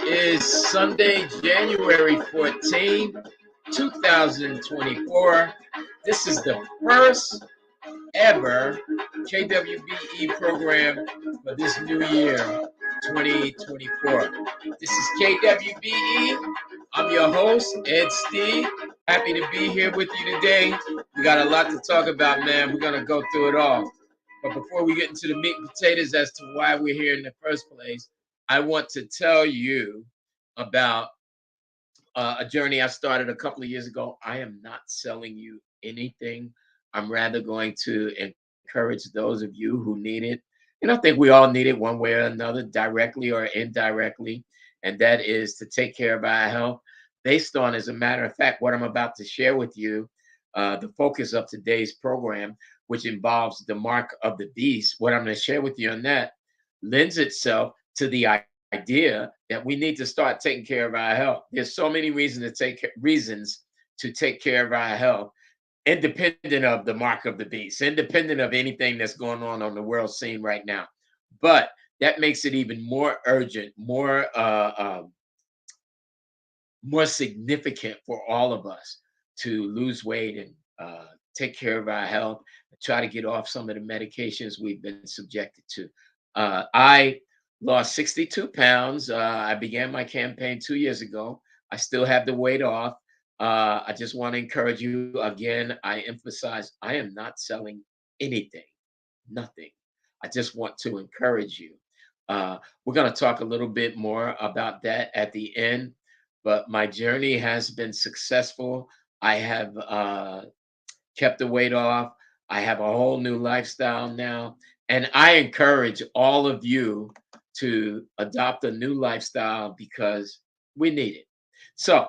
is Sunday, January 14, 2024. This is the first ever KWBE program for this new year, 2024. This is KWBE. I'm your host, Ed Steve. Happy to be here with you today. We got a lot to talk about, man. We're going to go through it all. But before we get into the meat and potatoes as to why we're here in the first place, I want to tell you about a journey I started a couple of years ago. I am not selling you anything. I'm rather going to encourage those of you who need it. And I think we all need it one way or another, directly or indirectly. And that is to take care of our health based on, as a matter of fact, what I'm about to share with you, the focus of today's program, which involves the mark of the beast. What I'm going to share with you on that lends itself to the idea that we need to start taking care of our health. There's so many reasons to take care of our health, independent of the mark of the beast, independent of anything that's going on the world scene right now. But that makes it even more urgent, more significant for all of us to lose weight and take care of our health, try to get off some of the medications we've been subjected to. I lost 62 pounds. I began my campaign 2 years ago. I still have the weight off. I just want to encourage you again. I emphasize I am not selling anything, nothing. I just want to encourage you. We're going to talk a little bit more about that at the end, but my journey has been successful. I have kept the weight off. I have a whole new lifestyle now. And I encourage all of you to adopt a new lifestyle because we need it. So,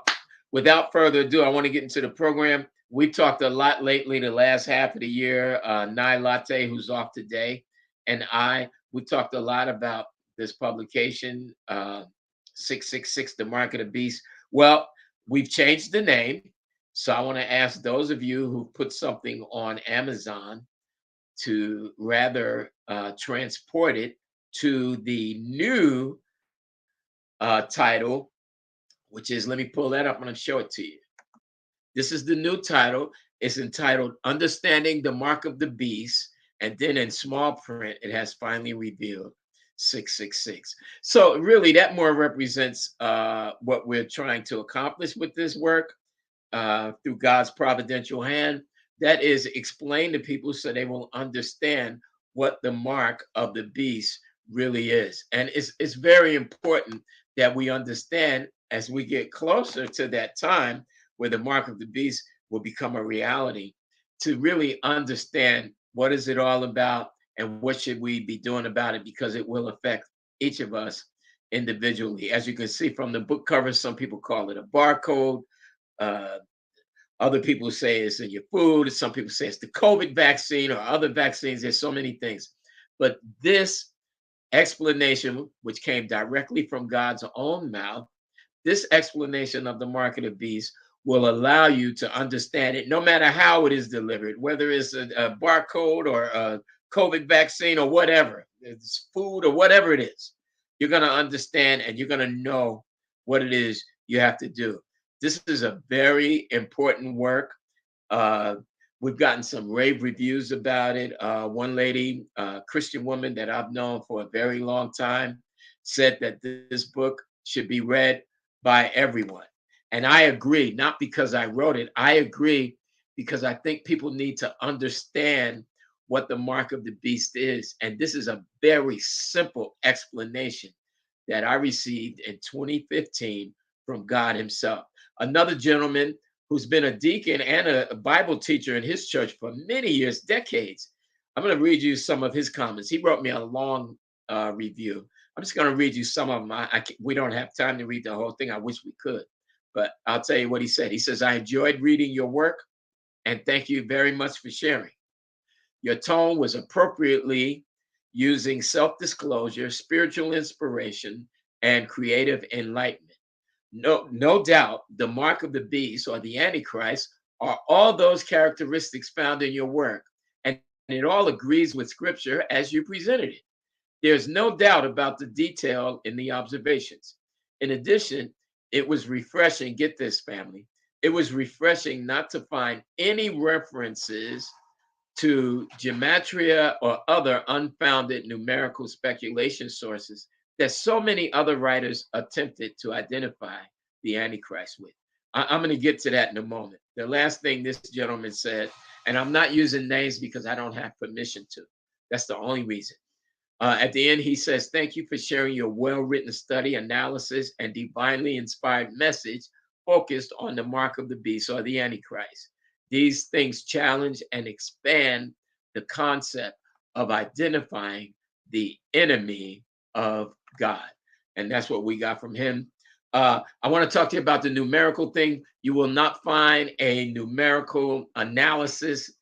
without further ado, I want to get into the program. We've talked a lot lately, the last half of the year. Nye Latte, who's off today, and we talked a lot about this publication, 666, The Mark of the Beast. Well, we've changed the name. So I want to ask those of you who put something on Amazon to rather transport it to the new title, which is, let me pull that up and I'll show it to you. This is the new title. It's entitled Understanding the Mark of the Beast. And then in small print, it has finally revealed 666. So really that more represents what we're trying to accomplish with this work. Through God's providential hand, that is, explain to people so they will understand what the mark of the beast really is. And it's very important that we understand as we get closer to that time where the mark of the beast will become a reality, to really understand what is it all about and what should we be doing about it, because it will affect each of us individually. As you can see from the book cover, some people call it a barcode. Uh, Other people say it's in your food. Some people say it's the COVID vaccine or other vaccines. There's so many things. But this explanation, which came directly from God's own mouth, this explanation of the mark of the beast will allow you to understand it no matter how it is delivered, whether it's a barcode or a COVID vaccine or whatever, it's food or whatever it is. You're going to understand and you're going to know what it is you have to do. This is a very important work. Uh, we've gotten some rave reviews about it. One lady, Christian woman that I've known for a very long time, said that this book should be read by everyone. And I agree, not because I wrote it. I agree because I think people need to understand what the mark of the beast is. And this is a very simple explanation that I received in 2015 from God Himself. Another gentleman who's been a deacon and a Bible teacher in his church for many years, decades. I'm going to read you some of his comments. He wrote me a long review. I'm just going to read you some of them. We don't have time to read the whole thing. I wish we could, but I'll tell you what he said. He says, I enjoyed reading your work and thank you very much for sharing. Your tone was appropriately using self-disclosure, spiritual inspiration, and creative enlightenment. No doubt, the mark of the beast or the Antichrist are all those characteristics found in your work, and it all agrees with Scripture as you presented it. There's no doubt about the detail in the observations. In addition, it was refreshing. Get this, family. It was refreshing not to find any references to gematria or other unfounded numerical speculation sources that so many other writers attempted to identify the Antichrist with. I'm going to get to that in a moment. The last thing this gentleman said, and I'm not using names because I don't have permission to. That's the only reason. At the end, he says, "Thank you for sharing your well written study, analysis, and divinely inspired message focused on the mark of the beast or the Antichrist. These things challenge and expand the concept of identifying the enemy of God." And that's what we got from him. I want to talk to you about the numerical thing. You will not find a numerical analysis.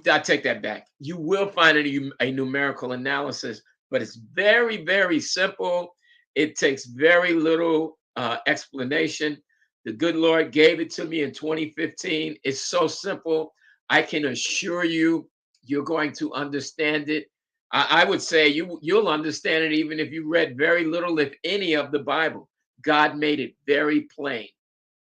I take that back. You will find a numerical analysis, but it's very, very simple. It takes very little explanation. The good Lord gave it to me in 2015. It's so simple. I can assure you, you're going to understand it. I would say you'll understand it even if you read very little, if any, of the Bible. God made it very plain.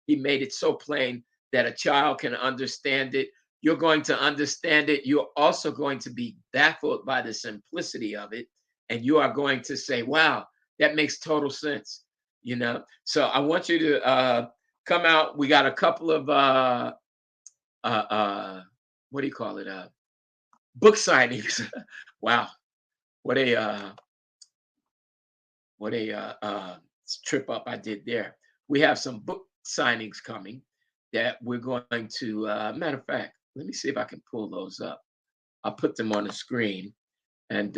He made it so plain that a child can understand it. You're going to understand it. You're also going to be baffled by the simplicity of it. And you are going to say, wow, that makes total sense. You know, so I want you to come out. We got a couple of what do you call it? Book signings. Wow, what a what a trip up I did there. We have some book signings coming that we're going to. Matter of fact, let me see if I can pull those up. I'll put them on the screen, and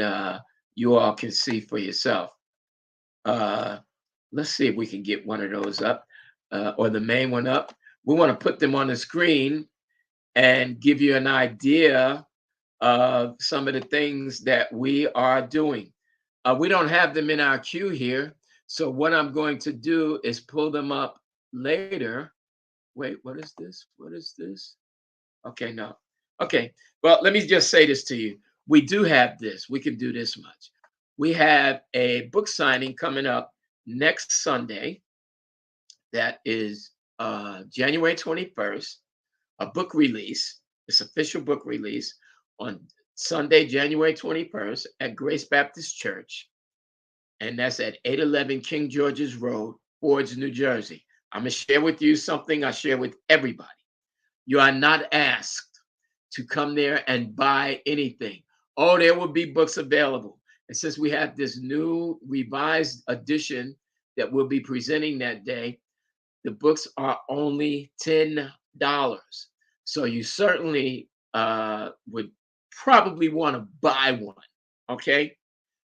you all can see for yourself. Uh, let's see if we can get one of those up, or the main one up. We want to put them on the screen and give you an idea of some of the things that we are doing. We don't have them in our queue here. So what I'm going to do is pull them up later. Wait, what is this? What is this? Okay, no. Okay, well, let me just say this to you. We do have this. We can do this much. We have a book signing coming up next Sunday. That is January 21st, a book release. It's official book release on Sunday, January 21st at Grace Baptist Church. And that's at 811 King George's Road, Fords, New Jersey. I'm going to share with you something I share with everybody. You are not asked to come there and buy anything. Oh, there will be books available. And since we have this new revised edition that we'll be presenting that day, the books are only $10. So you certainly would probably want to buy one. Okay.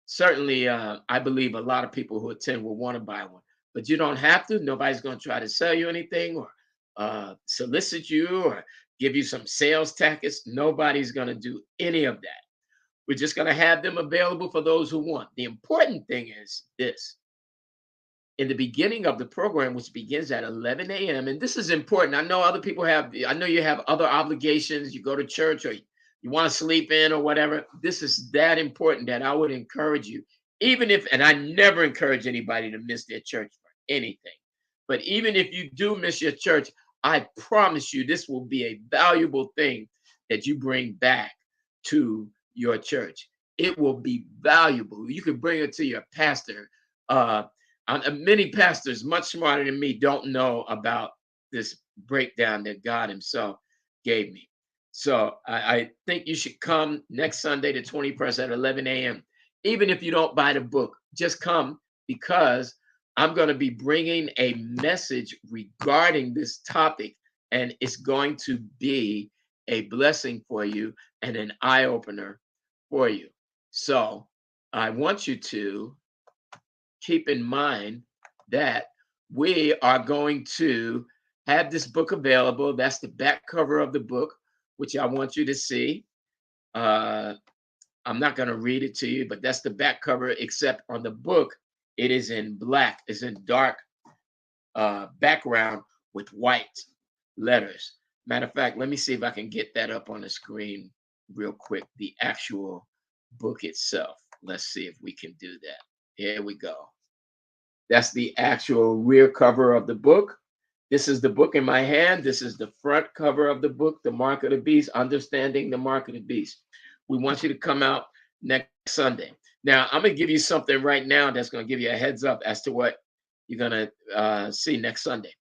Certainly, I believe a lot of people who attend will want to buy one, but you don't have to. Nobody's going to try to sell you anything or solicit you or give you some sales tactics. Nobody's going to do any of that. We're just going to have them available for those who want. The important thing is this. In the beginning of the program, which begins at 11 a.m., and this is important. I know other people have, I know you have other obligations. You go to church or you want to sleep in or whatever. This is that important that I would encourage you, even if, and I never encourage anybody to miss their church for anything. But even if you do miss your church, I promise you this will be a valuable thing that you bring back to your church. It will be valuable. You can bring it to your pastor. Many pastors, much smarter than me, don't know about this breakdown that God Himself gave me. So I think you should come next Sunday, the 21st at 11 a.m. Even if you don't buy the book, just come because I'm going to be bringing a message regarding this topic, and it's going to be a blessing for you and an eye opener for you. So I want you to keep in mind that we are going to have this book available. That's the back cover of the book, which I want you to see. I'm not going to read it to you, but that's the back cover, except on the book, it is in black. It's in dark background with white letters. Matter of fact, let me see if I can get that up on the screen real quick. The actual book itself. Let's see if we can do that. Here we go. That's the actual rear cover of the book. This is the book in my hand. This is the front cover of the book, The Mark of the Beast, Understanding the Mark of the Beast. We want you to come out next Sunday. Now, I'm going to give you something right now that's going to give you a heads up as to what you're going to see next Sunday.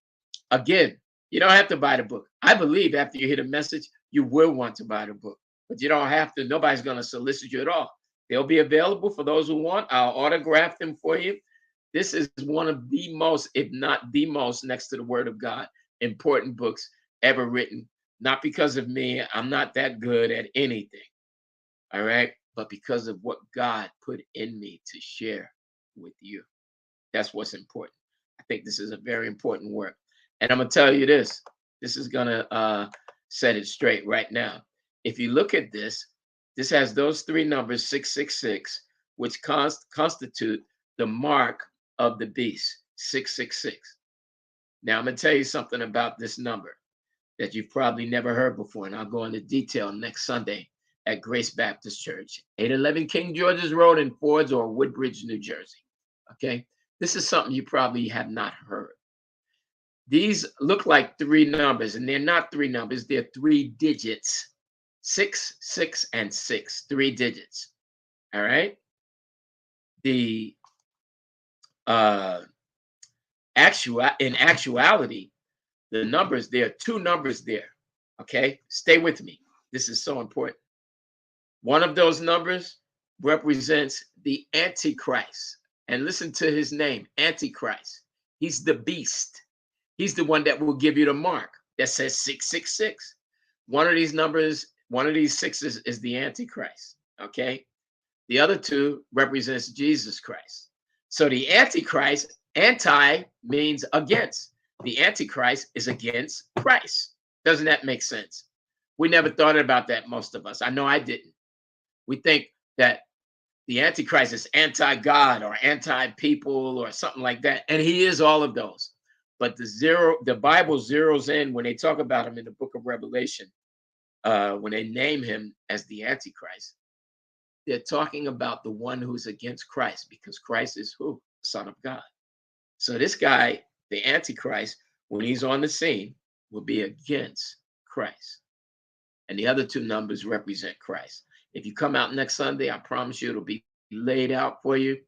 Again, you don't have to buy the book. I believe after you hear the message, you will want to buy the book, but you don't have to. Nobody's going to solicit you at all. They'll be available for those who want. I'll autograph them for you. This is one of the most, if not the most, next to the Word of God, important books ever written. Not because of me. I'm not that good at anything. All right. But because of what God put in me to share with you. That's what's important. I think this is a very important work. And I'm going to tell you this. This is going to set it straight right now. If you look at this, this has those three numbers, 666, which constitute the mark of the beast, 666. Now, I'm going to tell you something about this number that you've probably never heard before, and I'll go into detail next Sunday at Grace Baptist Church, 811 King George's Road in Fords or Woodbridge, New Jersey. Okay? This is something you probably have not heard. These look like three numbers, and they're not three numbers, they're three digits. 6, 6, and 6, three digits. All right? The in actuality, the numbers, there are two numbers there. Okay, stay with me. This is so important. One of those numbers represents the Antichrist. And listen to his name, Antichrist. He's the beast. He's the one that will give you the mark that says 666. One of these numbers, one of these sixes is the Antichrist. Okay. The other two represents Jesus Christ. So the Antichrist, anti means against. The Antichrist is against Christ. Doesn't that make sense? We never thought about that, most of us. I know I didn't. We think that the Antichrist is anti-God or anti-people or something like that. And he is all of those. But the Bible zeroes in when they talk about him in the book of Revelation, when they name him as the Antichrist. They're talking about the one who's against Christ, because Christ is who? The Son of God. So this guy, the Antichrist, when he's on the scene, will be against Christ. And the other two numbers represent Christ. If you come out next Sunday, I promise you it'll be laid out for you.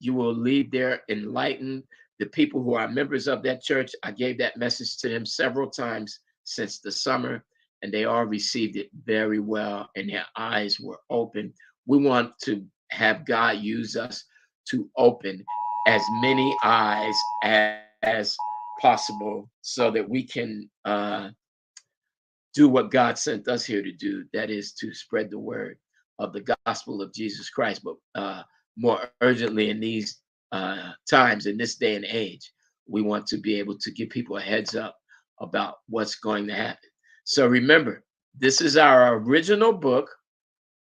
You will leave there enlightened. The people who are members of that church, I gave that message to them several times since the summer, and they all received it very well, and their eyes were open. We want to have God use us to open as many eyes as possible so that we can do what God sent us here to do, that is to spread the word of the gospel of Jesus Christ. But more urgently in these times, in this day and age, we want to be able to give people a heads up about what's going to happen. So remember, this is our original book,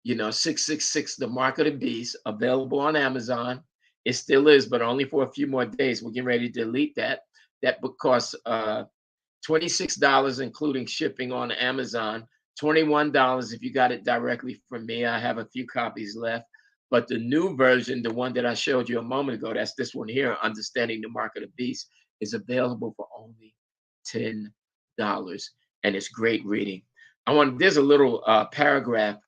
666, The Mark of the Beast, available on Amazon. It still is, but only for a few more days. We're getting ready to delete that. That book costs $26, including shipping on Amazon, $21 if you got it directly from me. I have a few copies left. But the new version, the one that I showed you a moment ago, that's this one here, Understanding the Mark of the Beast, is available for only $10. And it's great reading. There's a little paragraph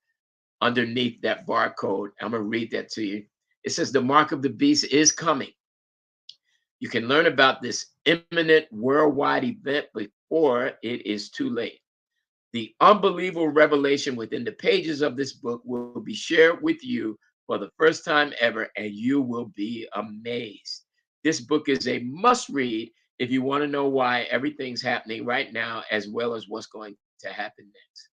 underneath that barcode. I'm going to read that to you. It says, the mark of the beast is coming. You can learn about this imminent worldwide event before it is too late. The unbelievable revelation within the pages of this book will be shared with you for the first time ever, and you will be amazed. This book is a must read if you want to know why everything's happening right now, as well as what's going to happen next.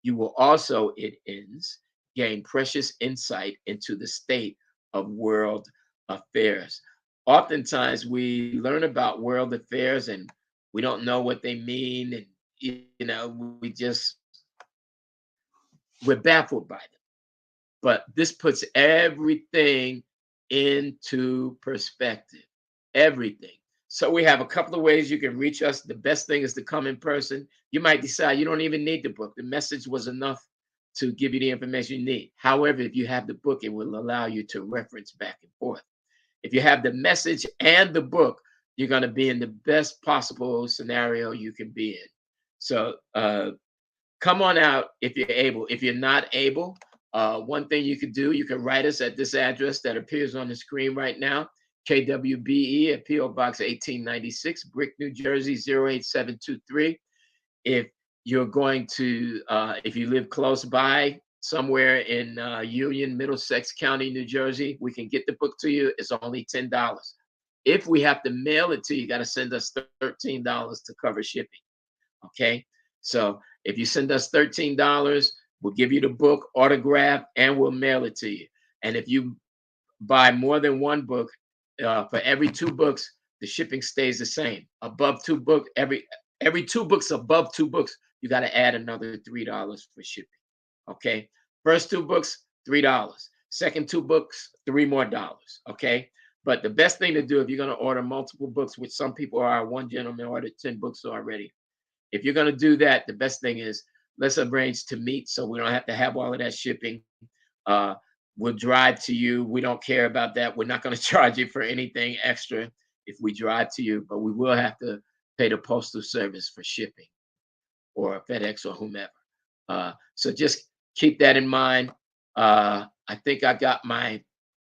You will also, it ends, gain precious insight into the state of world affairs. Oftentimes we learn about world affairs and we don't know what they mean, and we're baffled by them. But this puts everything into perspective. Everything. So we have a couple of ways you can reach us. The best thing is to come in person. You might decide you don't even need the book. The message was enough to give you the information you need. However, if you have the book, it will allow you to reference back and forth. If you have the message and the book, you're going to be in the best possible scenario you can be in. So come on out if you're able. If you're not able, one thing you could do, you can write us at this address that appears on the screen right now, KWBE at PO Box 1896, Brick, New Jersey 08723. If you're going to, if you live close by, somewhere in Union, Middlesex County, New Jersey, we can get the book to you. It's only $10. If we have to mail it to you, you got to send us $13 to cover shipping. Okay. So if you send us $13, we'll give you the book autographed and we'll mail it to you. And if you buy more than one book, for every 2 books, the shipping stays the same. Above 2 books, every 2 books above 2 books, you got to add another $3 for shipping. Okay. First 2 books, $3. Second 2 books, $3 more. Okay. But the best thing to do if you're going to order multiple books, which some people are, one gentleman ordered 10 books already. If you're going to do that, the best thing is let's arrange to meet so we don't have to have all of that shipping. We'll drive to you. We don't care about that. We're not going to charge you for anything extra if we drive to you, but we will have to pay the postal service for shipping or FedEx or whomever. So just keep that in mind. I think I got my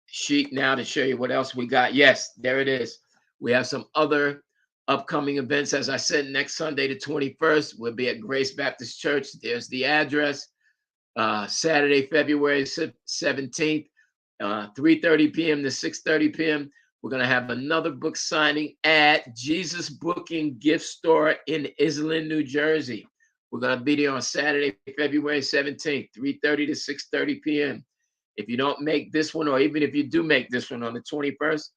sheet now to show you what else we got. Yes, there it is. We have some other upcoming events. As I said, next Sunday, the 21st, we'll be at Grace Baptist Church. There's the address. Saturday, February 17th, 3:30 p.m. to 6:30 p.m. We're going to have another book signing at Jesus Booking Gift Store in Iselin, New Jersey. We're going to be there on Saturday, February 17th, 3:30 to 6:30 p.m. If you don't make this one, or even if you do make this one on the 21st,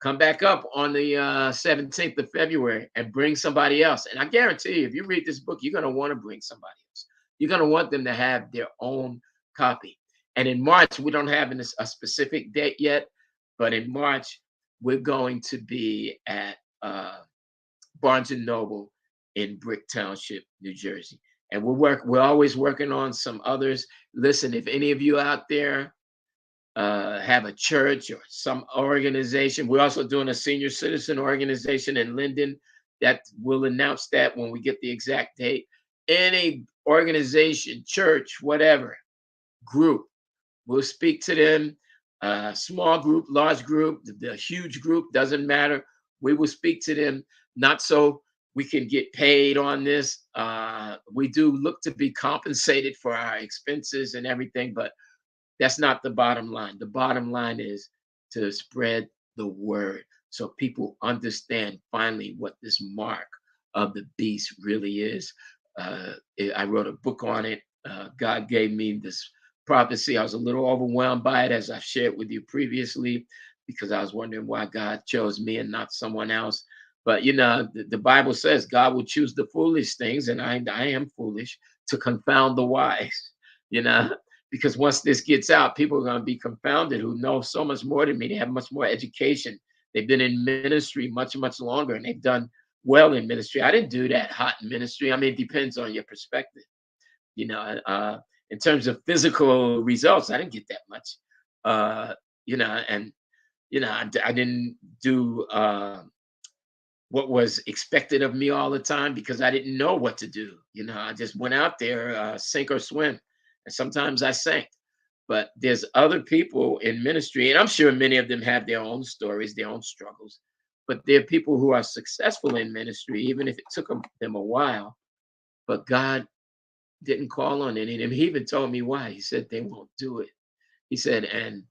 come back up on the 17th of February and bring somebody else. And I guarantee you, if you read this book, you're going to want to bring somebody else. You're going to want them to have their own copy. And in March, we don't have a specific date yet, but in March, we're going to be at Barnes & Noble in Brick Township, New Jersey. And we're always working on some others. Listen, if any of you out there have a church or some organization, we're also doing a senior citizen organization in Linden. That we'll announce that when we get the exact date. Any organization, church, whatever, group, we'll speak to them. Small group, large group, the huge group, doesn't matter. We will speak to them, not so we can get paid on this. We do look to be compensated for our expenses and everything, but that's not the bottom line. The bottom line is to spread the word so people understand finally what this mark of the beast really is. I wrote a book on it. God gave me this prophecy. I was a little overwhelmed by it, as I've shared with you previously, because I was wondering why God chose me and not someone else. But the Bible says God will choose the foolish things, and I am foolish, to confound the wise. Because once this gets out, people are going to be confounded who know so much more than me. They have much more education. They've been in ministry much, much longer, and they've done well in ministry. I didn't do that hot in ministry. I mean, it depends on your perspective. In terms of physical results, I didn't get that much. I didn't do what was expected of me all the time because I didn't know what to do. I just went out there, sink or swim. And sometimes I sank. But there's other people in ministry, and I'm sure many of them have their own stories, their own struggles. But there are people who are successful in ministry, even if it took them a while. But God didn't call on any of them. He even told me why. He said, they won't do it. He said, and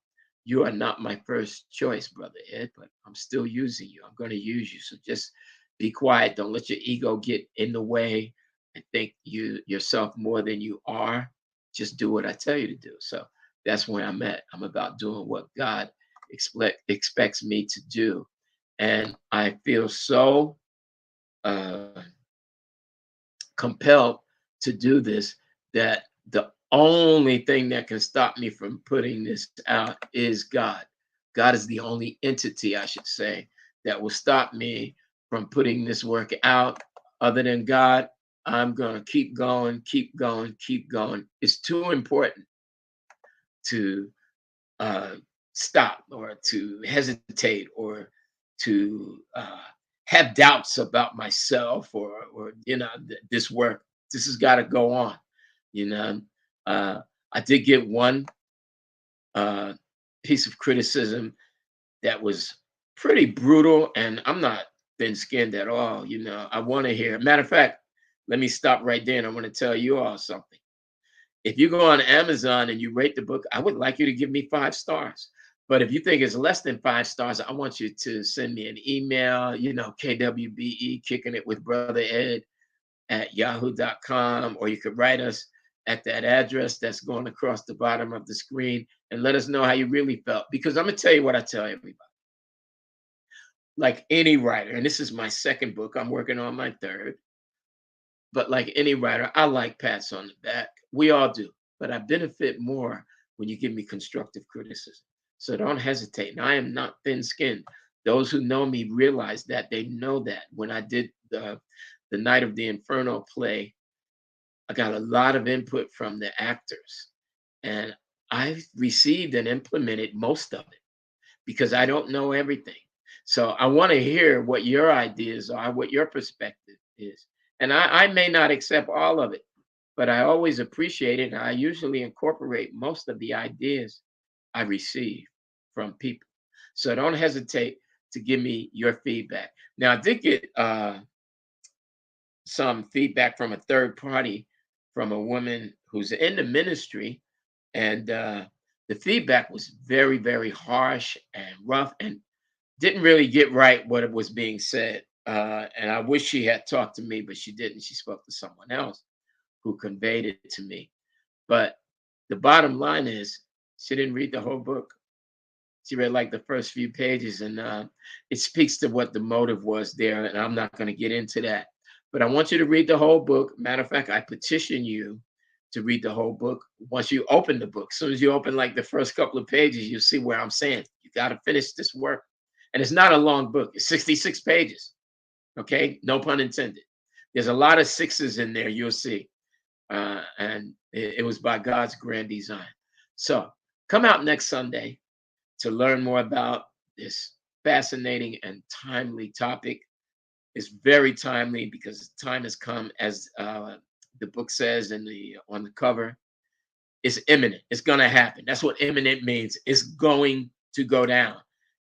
you are not my first choice, Brother Ed, but I'm still using you. I'm going to use you. So just be quiet. Don't let your ego get in the way and think yourself more than you are. Just do what I tell you to do. So that's where I'm at. I'm about doing what God expects me to do. And I feel so compelled to do this that the only thing that can stop me from putting this out is God. God is the only entity, I should say, that will stop me from putting this work out. Other than God, I'm going to keep going, keep going, keep going. It's too important to stop or to hesitate or to have doubts about myself or this work. This has got to go on. You know, uh, I did get one uh, piece of criticism that was pretty brutal, and I'm not thin skinned at all. I want to hear. Matter of fact, let me stop right there, and I want to tell you all something. If you go on Amazon and you rate the book, I would like you to give me 5 stars. But if you think it's less than 5 stars, I want you to send me an email, KWBE, kicking it with Brother Ed at yahoo.com, or you could write us at that address that's going across the bottom of the screen and let us know how you really felt. Because I'm going to tell you what I tell everybody. Like any writer, and this is my second book, I'm working on my third, but like any writer, I like pats on the back. We all do, but I benefit more when you give me constructive criticism. So don't hesitate. And I am not thin skinned. Those who know me realize that. They know that. When I did the Night of the Inferno play, I got a lot of input from the actors, and I received and implemented most of it because I don't know everything. So I want to hear what your ideas are, what your perspective is. And I may not accept all of it, but I always appreciate it. And I usually incorporate most of the ideas I receive from people. So don't hesitate to give me your feedback. Now, I did get some feedback from a third party, from a woman who's in the ministry, and the feedback was very, very harsh and rough, and didn't really get right what it was being said. And I wish she had talked to me, but she didn't. She spoke to someone else who conveyed it to me. But the bottom line is, she didn't read the whole book. She read like the first few pages, and it speaks to what the motive was there. And I'm not going to get into that. But I want you to read the whole book. Matter of fact, I petition you to read the whole book. Once you open the book, as soon as you open like the first couple of pages, you'll see where I'm saying you got to finish this work. And it's not a long book, it's 66 pages. Okay, no pun intended. There's a lot of sixes in there, you'll see. And it was by God's grand design. So come out next Sunday to learn more about this fascinating and timely topic. It's very timely because time has come, as the book says on the cover. It's imminent. It's going to happen. That's what imminent means. It's going to go down,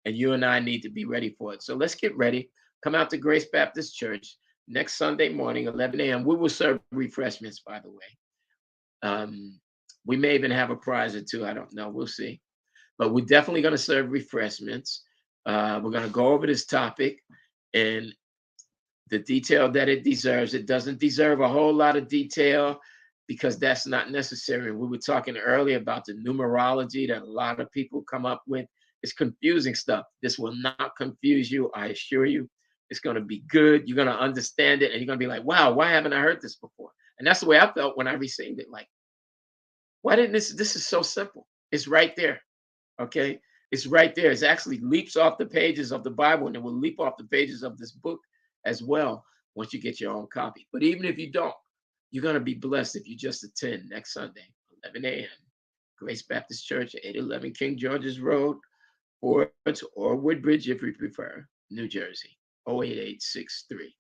and you and I need to be ready for it. So let's get ready. Come out to Grace Baptist Church next Sunday morning, 11 a.m. We will serve refreshments, by the way. We may even have a prize or two. I don't know. We'll see. But we're definitely going to serve refreshments. We're going to go over this topic and the detail that it deserves. It doesn't deserve a whole lot of detail because that's not necessary. We were talking earlier about the numerology that a lot of people come up with. It's confusing stuff. This will not confuse you, I assure you. It's going to be good. You're going to understand it, and you're going to be like, wow, why haven't I heard this before? And that's the way I felt when I received it. Like, why didn't this is so simple. It's right there. Okay. It's right there. It actually leaps off the pages of the Bible, and it will leap off the pages of this book as well once you get your own copy. But even if you don't, you're going to be blessed if you just attend next Sunday, 11 a.m. Grace Baptist Church, 811 King George's Road, or Woodbridge, if you prefer, New Jersey, 08863.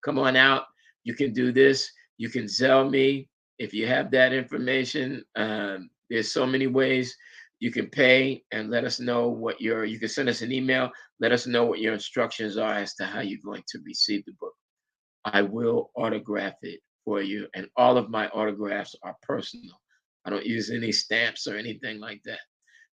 Come on out. You can do this. You can Zelle me if you have that information. There's so many ways you can pay, and let us know what you can send us an email. Let us know what your instructions are as to how you're going to receive the book. I will autograph it for you, and all of my autographs are personal. I don't use any stamps or anything like that.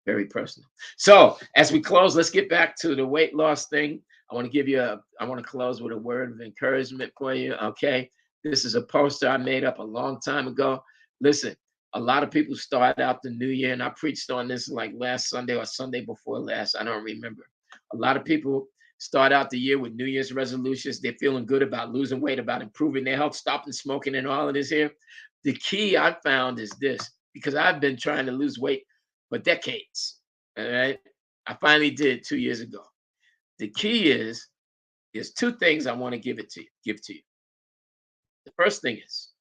Very personal. So as we close, let's get back to the weight loss thing. I want to close with a word of encouragement for you. Okay. This is a poster I made up a long time ago. Listen, a lot of people start out the new year, and I preached on this like last Sunday or Sunday before last. I don't remember. A lot of people start out the year with New Year's resolutions. They're feeling good about losing weight, about improving their health, stopping smoking, and all of this here. The key I found is this, because I've been trying to lose weight for decades. All right. I finally did 2 years ago. The key is there's two things I want to give to you. The first thing is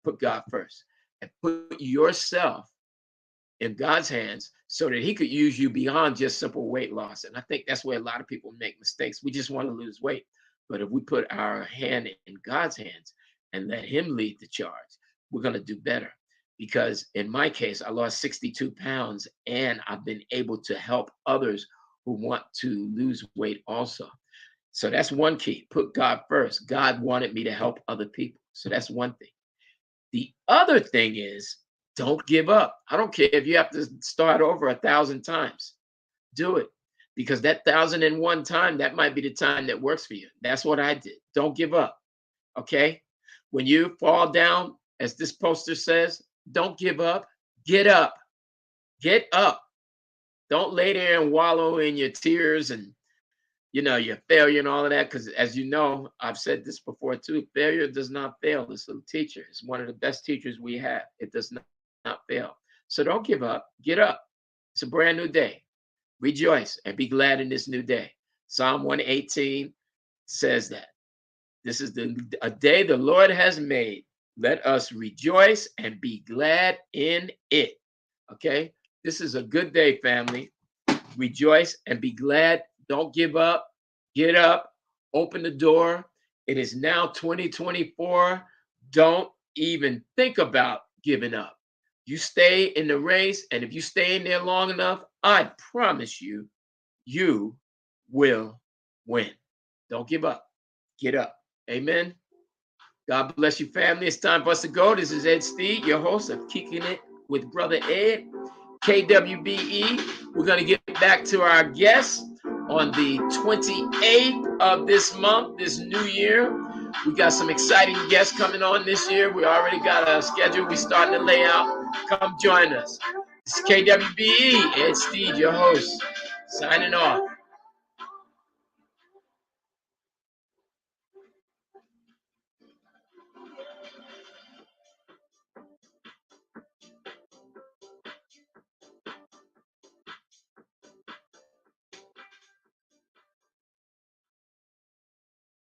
put God first and put yourself in God's hands so that he could use you beyond just simple weight loss. And I think that's where a lot of people make mistakes. We just want to lose weight. But if we put our hand in God's hands and let him lead the charge, we're going to do better. Because in my case, I lost 62 pounds and I've been able to help others who want to lose weight also. So that's one key. Put God first. God wanted me to help other people. So that's one thing. The other thing is, don't give up. I don't care if you have to start over 1,000 times. Do it. Because that 1,001 time, that might be the time that works for you. That's what I did. Don't give up. Okay? When you fall down, as this poster says, don't give up. Get up. Get up. Don't lay there and wallow in your tears and your failure and all of that. Because as you know, I've said this before too, failure does not fail. It's a teacher. It's one of the best teachers we have. It does not fail. So don't give up. Get up. It's a brand new day. Rejoice and be glad in this new day. Psalm 118 says that. This is a day the Lord has made. Let us rejoice and be glad in it. Okay? This is a good day, family. Rejoice and be glad. Don't give up. Get up. Open the door. It is now 2024. Don't even think about giving up. You stay in the race, and if you stay in there long enough, I promise you, you will win. Don't give up. Get up. Amen. God bless you, family. It's time for us to go. This is Ed Steed, your host of Kicking It with Brother Ed, KWBE. We're going to get back to our guests on the 28th of this month, this new year. We got some exciting guests coming on this year. We already got a schedule we're starting to lay out. Come join us. This is KWBE, Ed Steed, your host, signing off.